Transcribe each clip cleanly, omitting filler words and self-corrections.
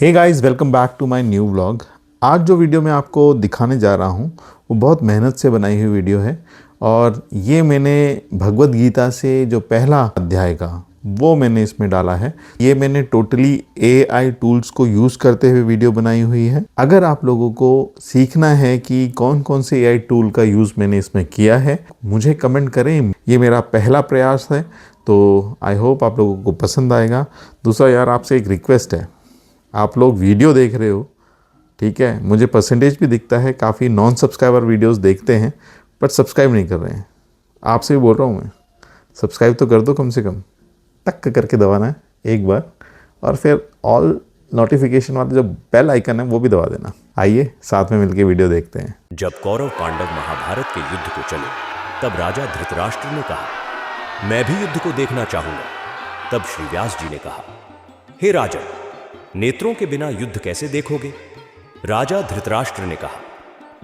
Hey guys, welcome back to my new vlog. आज जो video मैं आपको दिखाने जा रहा हूँ वो बहुत मेहनत से बनाई हुई वीडियो है और ये मैंने भगवत गीता से जो पहला अध्याय का वो मैंने इसमें डाला है। ये मैंने टोटली AI टूल्स को यूज़ करते हुए वीडियो बनाई हुई है। अगर आप लोगों को सीखना है कि कौन कौन से AI टूल का यूज़ मैंने इसमें किया है, मुझे कमेंट करें। ये मेरा पहला प्रयास है, तो आई होप आप लोगों को पसंद आएगा। दूसरा यार, आपसे एक रिक्वेस्ट है, आप लोग वीडियो देख रहे हो, ठीक है, मुझे परसेंटेज भी दिखता है, काफ़ी नॉन सब्सक्राइबर वीडियोस देखते हैं बट सब्सक्राइब नहीं कर रहे हैं। आपसे भी बोल रहा हूँ मैं, सब्सक्राइब तो कर दो, कम से कम टक करके दबाना है एक बार, और फिर ऑल नोटिफिकेशन वाला जो बेल आइकन है वो भी दबा देना। आइए साथ में मिलके वीडियो देखते हैं। जब कौरव पांडव महाभारत के युद्ध को चले तब राजा धृतराष्ट्र ने कहा, मैं भी युद्ध को देखना चाहूंगा। तब श्री व्यास जी ने कहा, हे राजन, नेत्रों के बिना युद्ध कैसे देखोगे? राजा धृतराष्ट्र ने कहा,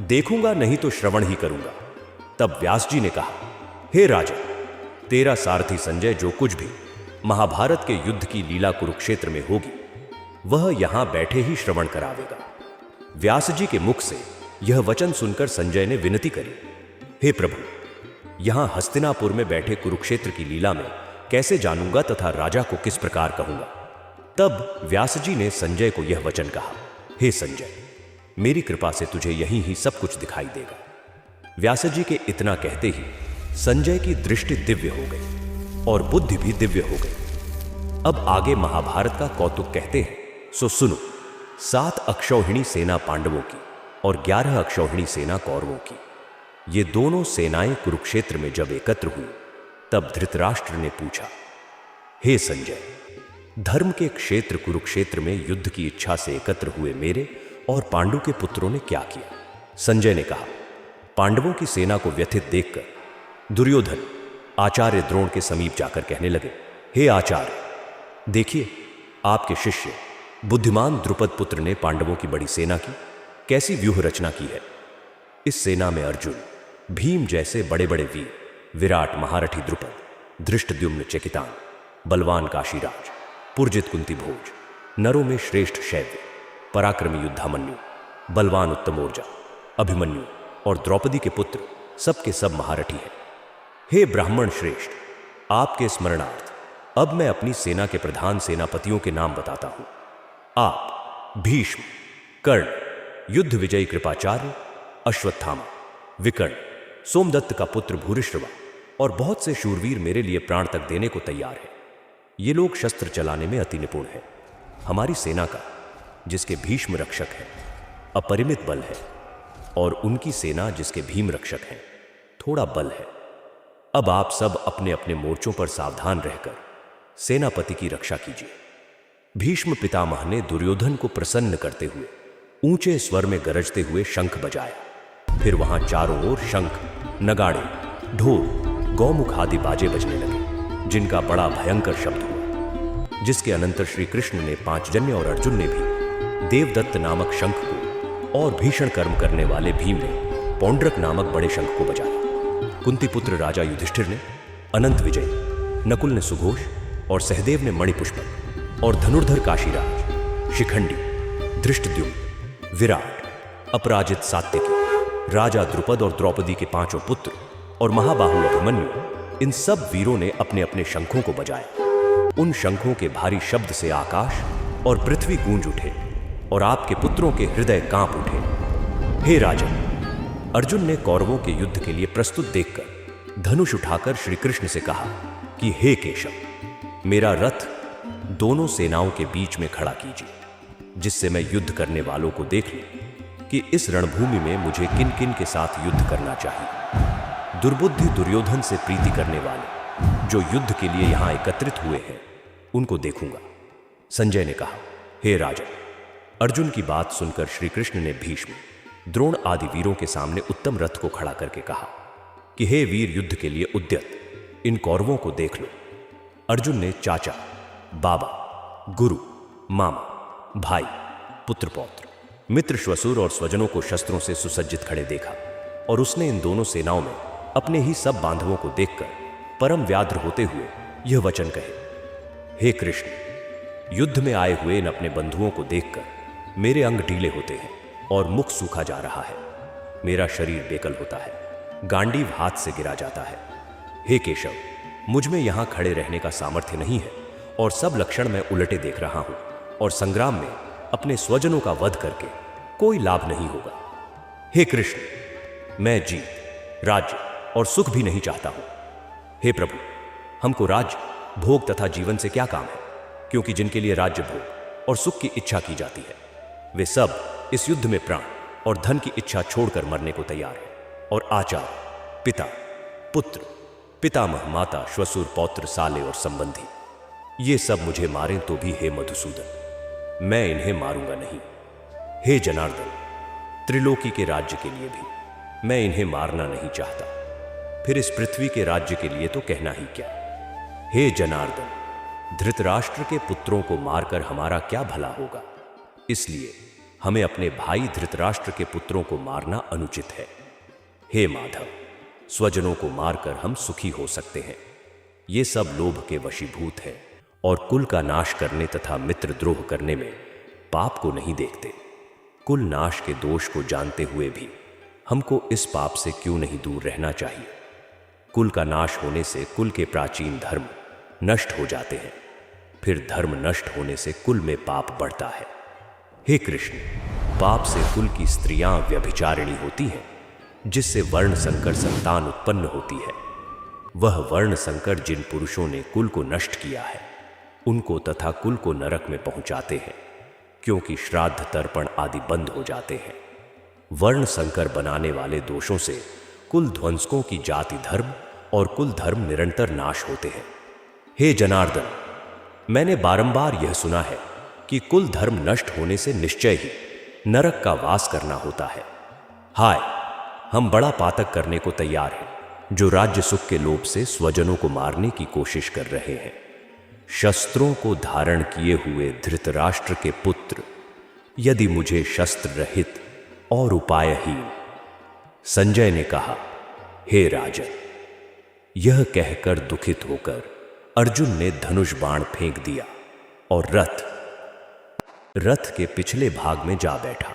देखूंगा नहीं तो श्रवण ही करूंगा। तब व्यास जी ने कहा, हे राजन, तेरा सारथी संजय जो कुछ भी महाभारत के युद्ध की लीला कुरुक्षेत्र में होगी वह यहां बैठे ही श्रवण करावेगा। व्यास जी के मुख से यह वचन सुनकर संजय ने विनती करी, हे प्रभु, यहां हस्तिनापुर में बैठे कुरुक्षेत्र की लीला में कैसे जानूंगा तथा राजा को किस प्रकार कहूंगा? तब व्यास जी ने संजय को यह वचन कहा, हे संजय, मेरी कृपा से तुझे यहीं ही सब कुछ दिखाई देगा। व्यास जी के इतना कहते ही संजय की दृष्टि दिव्य हो गई और बुद्धि भी दिव्य हो गई। अब आगे महाभारत का कौतुक कहते हैं, सो सुनो। 7 अक्षौहिणी सेना पांडवों की और 11 अक्षौहिणी सेना कौरवों की, ये दोनों सेनाएं कुरुक्षेत्र में जब एकत्र हुई तब धृतराष्ट्र ने पूछा, हे संजय, धर्म के क्षेत्र कुरुक्षेत्र में युद्ध की इच्छा से एकत्र हुए मेरे और पांडु के पुत्रों ने क्या किया? संजय ने कहा, पांडवों की सेना को व्यथित देखकर दुर्योधन आचार्य द्रोण के समीप जाकर कहने लगे, हे आचार्य, देखिए आपके शिष्य बुद्धिमान द्रुपद पुत्र ने पांडवों की बड़ी सेना की कैसी व्यूह रचना की है। इस सेना में अर्जुन, भीम जैसे बड़े बड़े वीर, विराट महारथी द्रुपद, धृष्टद्युम्न चेकितान, बलवान काशीराज, पुरजित कुंती भोज, नरों में श्रेष्ठ शैव्य, पराक्रमी युद्धामन्यु, बलवान उत्तमोर्जा, अभिमन्यु और द्रौपदी के पुत्र सबके सब महारथी हैं। हे ब्राह्मण श्रेष्ठ, आपके स्मरणार्थ अब मैं अपनी सेना के प्रधान सेनापतियों के नाम बताता हूं। आप भीष्म, कर्ण, युद्ध विजयी कृपाचार्य, अश्वत्थामा, विकर्ण, सोमदत्त का पुत्र भूरिश्रवा और बहुत से शूरवीर मेरे लिए प्राण तक देने को तैयार है। ये लोग शस्त्र चलाने में अति निपुण है। हमारी सेना का, जिसके भीष्म रक्षक है, अपरिमित बल है और उनकी सेना, जिसके भीम रक्षक हैं, थोड़ा बल है। अब आप सब अपने अपने मोर्चों पर सावधान रहकर सेनापति की रक्षा कीजिए। भीष्म पितामह ने दुर्योधन को प्रसन्न करते हुए ऊंचे स्वर में गरजते हुए शंख बजाया। फिर वहां चारों ओर शंख, नगाड़े, ढोल, गौमुख आदि बाजे बजने लगे, जिनका बड़ा भयंकर शब्द हुआ, जिसके अनंतर श्री कृष्ण ने, पांचजन्य और अर्जुन ने भी देवदत्त नामक शंख को और भीषण कर्म करने वाले भीम ने पौंड्रक नामक बड़े शंख को बजाया। कुंती पुत्र राजा युधिष्ठिर ने अनंत विजय, नकुल ने सुघोष और सहदेव ने मणिपुष्पक और धनुर्धर काशीराज, शिखंडी, धृष्टद्युम्न, विराट, अपराजित सात्यकी, राजा द्रुपद और द्रौपदी के 5 पुत्र और महाबाहु अभिमन्यु, इन सब वीरों ने अपने अपने शंखों को बजाया। उन शंखों के भारी शब्द से आकाश और पृथ्वी गूंज उठे और आपके पुत्रों के हृदय कांप उठे। हे राजन, अर्जुन ने कौरवों के युद्ध के लिए प्रस्तुत देखकर धनुष उठाकर श्री कृष्ण से कहा कि हे केशव, मेरा रथ दोनों सेनाओं के बीच में खड़ा कीजिए, जिससे मैं युद्ध करने वालों को देख लूं कि इस रणभूमि में मुझे किन किन के साथ युद्ध करना चाहिए। दुर्बुद्धि दुर्योधन से प्रीति करने वाले जो युद्ध के लिए यहां एकत्रित हुए हैं, उनको देखूंगा। संजय ने कहा, हे राजन, अर्जुन की बात सुनकर श्री कृष्ण ने भीष्म, द्रोण आदि वीरों के सामने उत्तम रथ को खड़ा करके कहा कि हे वीर युद्ध के लिए उद्यत, इन कौरवों को देख लो। अर्जुन ने चाचा, बाबा, गुरु, मामा, भाई, पुत्र पौत्र, मित्र, श्वशुर और स्वजनों को शस्त्रों से सुसज्जित खड़े देखा और उसने इन दोनों सेनाओं में अपने ही सब बांधवों को देखकर परम व्याध्र होते हुए यह वचन कहे, हे कृष्ण, युद्ध में आए हुए इन अपने बंधुओं को देखकर मेरे अंग ढीले होते हैं और मुख सूखा जा रहा है। मेरा शरीर बेकल होता है, गांडीव हाथ से गिरा जाता है। हे केशव, मुझ में यहां खड़े रहने का सामर्थ्य नहीं है और सब लक्षण मैं उलटे देख रहा हूं और संग्राम में अपने स्वजनों का वध करके कोई लाभ नहीं होगा। हे कृष्ण, मैं जीत, राज्य और सुख भी नहीं चाहता हूं। हे प्रभु, हमको राज्य, भोग तथा जीवन से क्या काम है, क्योंकि जिनके लिए राज्य, भोग और सुख की इच्छा की जाती है वे सब इस युद्ध में प्राण और धन की इच्छा छोड़कर मरने को तैयार है। और आचार्य, पिता, पुत्र, पितामह, माता, श्वशुर, पौत्र, साले और संबंधी, ये सब मुझे मारें तो भी हे मधुसूदन, मैं इन्हें मारूंगा नहीं। हे जनार्दन, त्रिलोकी के राज्य के लिए भी मैं इन्हें मारना नहीं चाहता, फिर इस पृथ्वी के राज्य के लिए तो कहना ही क्या। हे जनार्दन, धृतराष्ट्र के पुत्रों को मारकर हमारा क्या भला होगा, इसलिए हमें अपने भाई धृतराष्ट्र के पुत्रों को मारना अनुचित है। हे माधव, स्वजनों को मारकर हम सुखी हो सकते हैं। ये सब लोभ के वशीभूत हैं और कुल का नाश करने तथा मित्रद्रोह करने में पाप को नहीं देखते। कुल नाश के दोष को जानते हुए भी हमको इस पाप से क्यों नहीं दूर रहना चाहिए। कुल का नाश होने से कुल के प्राचीन धर्म नष्ट हो जाते हैं, फिर धर्म नष्ट होने से कुल में पाप बढ़ता है। हे कृष्ण, पाप से कुल की स्त्रियां व्यभिचारिणी होती हैं, जिससे वर्ण संकर संतान उत्पन्न होती है। वह वर्ण संकर जिन पुरुषों ने कुल को नष्ट किया है, उनको तथा कुल को नरक में पहुंचाते हैं, क्योंकि श्राद्ध तर्पण आदि बंद हो जाते हैं। वर्ण संकर बनाने वाले दोषों से कुल ध्वंसकों की जाति धर्म और कुल धर्म निरंतर नाश होते हैं। हे जनार्दन, मैंने बारंबार यह सुना है कि कुल धर्म नष्ट होने से निश्चय ही नरक का वास करना होता है। हाय, हम बड़ा पातक करने को तैयार हैं, जो राज्य सुख के लोभ से स्वजनों को मारने की कोशिश कर रहे हैं। शस्त्रों को धारण किए हुए धृतराष्ट्र के पुत्र, यदि मुझे शस्त्र रहित और उपायहीन। संजय ने कहा, हे राजन। यह कहकर दुखित होकर अर्जुन ने धनुष बाण फेंक दिया और रथ के पिछले भाग में जा बैठा।